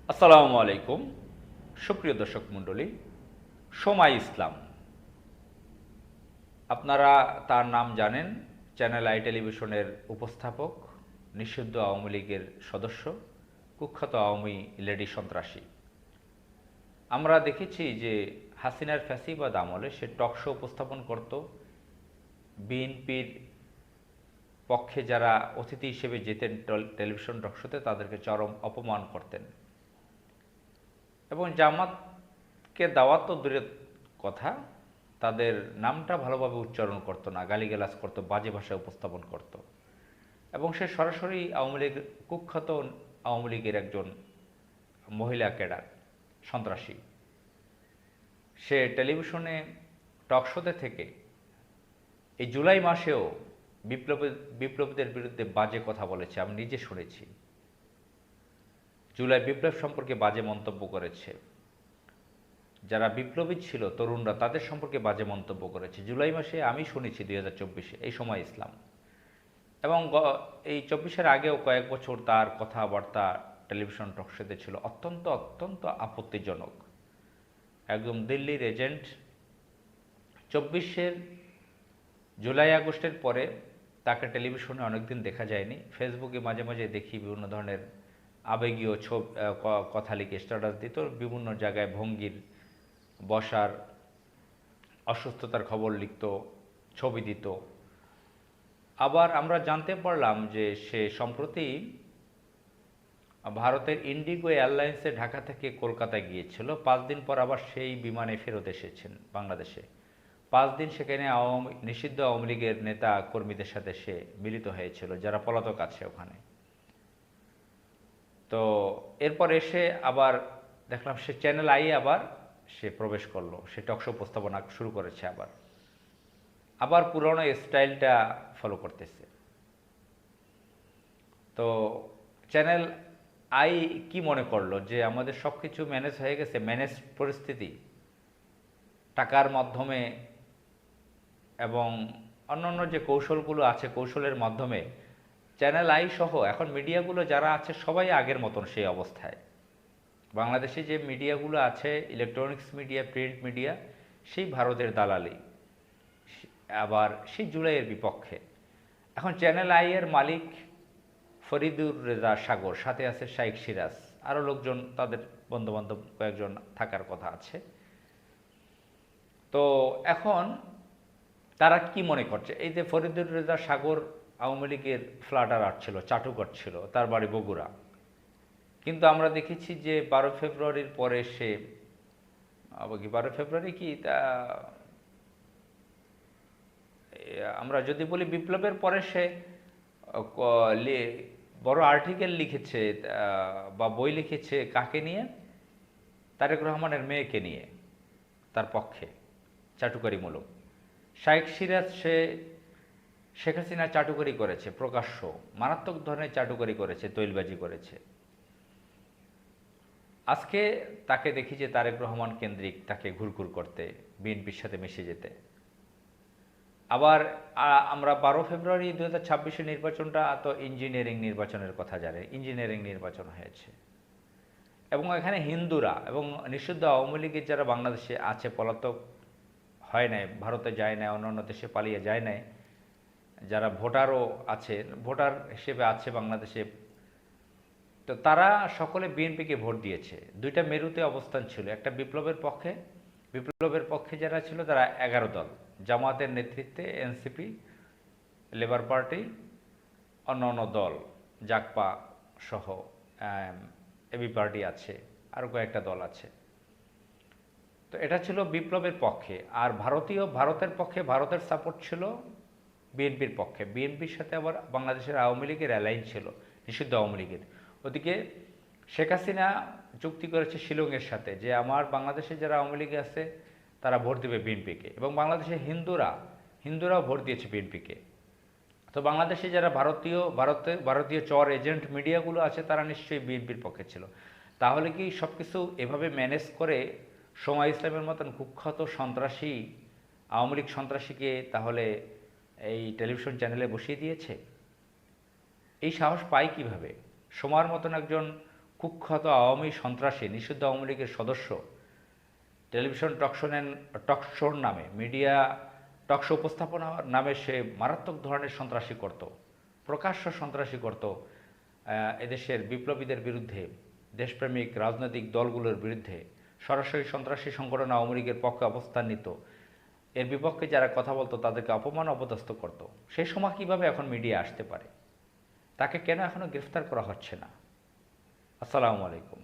আসসালামু আলাইকুম। সুপ্রিয় দর্শক মণ্ডলী, সময় ইসলাম, আপনারা তার নাম জানেন। চ্যানেল আই টেলিভিশনের উপস্থাপক, নিষিদ্ধ আওয়ামী লীগের সদস্য, কুখ্যাত আওয়ামী লেডি সন্ত্রাসী। আমরা দেখেছি যে হাসিনার ফ্যাসিবাদ আমলে সে টক শো উপস্থাপন করত। বিএনপির পক্ষে যারা অতিথি হিসেবে যেতেন টেলিভিশন টক শোতে, তাদেরকে চরম অপমান করতেন এবং জামাতকে দাওয়াত তো দূরের কথা, তাদের নামটা ভালোভাবে উচ্চারণ করতো না, গালিগালাজ করতো, বাজে ভাষায় উপস্থাপন করত। এবং সে সরাসরি আওয়ামী লীগ, কুখ্যাত আওয়ামী লীগের একজন মহিলা ক্যাডার, সন্ত্রাসী। সে টেলিভিশনে টক শোতে থেকে এই জুলাই মাসেও বিপ্লবীদের বিরুদ্ধে বাজে কথা বলেছে, আমি নিজে শুনেছি। জুলাই বিপ্লব সম্পর্কে বাজে মন্তব্য করেছে। যারা বিপ্লবী ছিল তরুণরা, তাদের সম্পর্কে বাজে মন্তব্য করেছে। জুলাই মাসে আমি শুনেছি 2024-এ, এই সময় ইসলাম, এবং এই 24-এর আগেও কয়েক বছর তার কথাবার্তা টেলিভিশন টকশোতে ছিল অত্যন্ত অত্যন্ত আপত্তিজনক। একদম দিল্লির এজেন্ট। 24-এর জুলাই আগস্টের পরে তাকে টেলিভিশনে অনেকদিন দেখা যায়নি। ফেসবুকে মাঝে মাঝে দেখি বিভিন্ন ধরনের আবেগীয় কথা লিখে স্ট্যাটাস দিত, বিভিন্ন জায়গায় ভঙ্গির, বসার, অসুস্থতার খবর লিখত, ছবি দিত। আবার আমরা জানতে পারলাম যে সে সম্প্রতি ভারতের ইন্ডিগো এয়ারলাইন্সে ঢাকা থেকে কলকাতায় গিয়েছিল। 5 দিন পর আবার সেই বিমানে ফেরত এসেছেন বাংলাদেশে। 5 দিন সেখানে নিষিদ্ধ আওয়ামী লীগের নেতা কর্মীদের সাথে সে মিলিত হয়েছিল, যারা পলাতক আছে ওখানে। তো এরপর এসে আবার দেখলাম সে চ্যানেল আই আবার সে প্রবেশ করলো, সে টকশো উপস্থাপনা শুরু করেছে। আবার আবার পুরনো স্টাইলটা ফলো করতেছে। তো চ্যানেল আই কি মনে করলো যে আমাদের সব কিছু ম্যানেজ হয়ে গেছে, ম্যানেজ পরিস্থিতি, টাকার মাধ্যমে এবং অন্যান্য যে কৌশলগুলো আছে, কৌশলের মাধ্যমে চ্যানেল আই সহ এখন মিডিয়াগুলো যারা আছে সবাই আগের মতন সেই অবস্থায়। বাংলাদেশে যে মিডিয়াগুলো আছে, ইলেকট্রনিক্স মিডিয়া, প্রিন্ট মিডিয়া, সেই ভারতের দালালি, আবার সেই জুলাইয়ের বিপক্ষে। এখন চ্যানেল আই এর মালিক ফরিদুর রেজা সাগর, সাথে আছে শাইখ সিরাজ, আরও লোকজন, তাদের বন্ধুবান্ধব কয়েকজন থাকার কথা আছে। তো এখন তারা কি মনে করছে, এই যে ফরিদুর রেজা সাগর আওয়ামী লীগের ফ্লাটার ছিল, চাটুকর ছিল, তার বাড়ি বগুড়া। কিন্তু আমরা দেখেছি যে 12 ফেব্রুয়ারির পরে সে, 12 ফেব্রুয়ারি কি তা, আমরা যদি বলি বিপ্লবের পরে সে বড় আর্টিকেল লিখেছে বা বই লিখেছে কাকে নিয়ে, তারেক রহমানের মেয়েকে নিয়ে, তার পক্ষে চাটুকারিমূলক। শাইখ সিরাজ সে শেখ হাসিনা চাটুকারি করেছে, প্রকাশ্য মারাত্মক ধরনের চাটুকারি করেছে, তৈলবাজি করেছে। আজকে তাকে দেখি যে তারেক রহমান কেন্দ্রিক তাকে ঘুরঘুর করতে, বিএনপির সাথে মিশে যেতে। আবার আমরা 12 ফেব্রুয়ারি 2026-এর নির্বাচনটা তো ইঞ্জিনিয়ারিং নির্বাচনের কথা জানে, ইঞ্জিনিয়ারিং নির্বাচন হয়েছে। এবং এখানে হিন্দুরা এবং নিষিদ্ধ আওয়ামী লীগের যারা বাংলাদেশে আছে, পলাতক হয় নাই, ভারতে যায় নাই, অন্যান্য দেশে পালিয়ে যায় নাই, যারা ভোটারও আছে, ভোটার হিসেবে আছে বাংলাদেশে, তো তারা সকলে বিএনপিকে ভোট দিয়েছে। দুইটা মেরুতে অবস্থান ছিল, একটা বিপ্লবের পক্ষে যারা ছিল তারা 11 দল, জামাতের নেতৃত্বে এনসিপি, লেবার পার্টি, অন্যান্য দল, জাকপা সহ এবি পার্টি আছে, আরও কয়েকটা দল আছে। তো এটা ছিল বিপ্লবের পক্ষে। আর ভারতের পক্ষে, ভারতের সাপোর্ট ছিল বিএনপির পক্ষে। বিএনপির সাথে আবার বাংলাদেশের আওয়ামী লীগের অ্যালাইন ছিল, নিষিদ্ধ আওয়ামী লীগের। ওদিকে শেখ হাসিনা চুক্তি করেছে শিলংয়ের সাথে যে আমার বাংলাদেশে যারা আওয়ামী লীগে আছে তারা ভোট দেবে বিএনপিকে, এবং বাংলাদেশের হিন্দুরাও ভোট দিয়েছে বিএনপিকে। তো বাংলাদেশে যারা ভারতীয় চর এজেন্ট মিডিয়াগুলো আছে তারা নিশ্চয়ই বিএনপির পক্ষে ছিল। তাহলে কি সব কিছু এভাবে ম্যানেজ করে সময় ইসলামের মতন কুখ্যাত সন্ত্রাসী, আওয়ামী লীগ সন্ত্রাসীকে তাহলে এই টেলিভিশন চ্যানেলে বসিয়ে দিয়েছে? এই সাহস পায় কিভাবে? সময়ের মতন একজন কুখ্যাত আওয়ামী সন্ত্রাসী নিষিদ্ধ আওয়ামী লীগের সদস্য টেলিভিশন টকশোর নামে মিডিয়া টকশো উপস্থাপনার নামে সে মারাত্মক ধরনের সন্ত্রাসী করত, প্রকাশ্য সন্ত্রাসী করত এদেশের বিপ্লবীদের বিরুদ্ধে, দেশপ্রেমিক রাজনৈতিক দলগুলোর বিরুদ্ধে। সরাসরি সন্ত্রাসী সংগঠন আওয়ামী লীগের পক্ষে অবস্থান নিত, এর বিপক্ষে যারা কথা বলতো তাদেরকে অপমান অপদস্থ করত। সেই সময় কিভাবে এখন মিডিয়া আসতে পারে? তাকে কেন এখনো গ্রেফতার করা হচ্ছে না? আসসালামু আলাইকুম।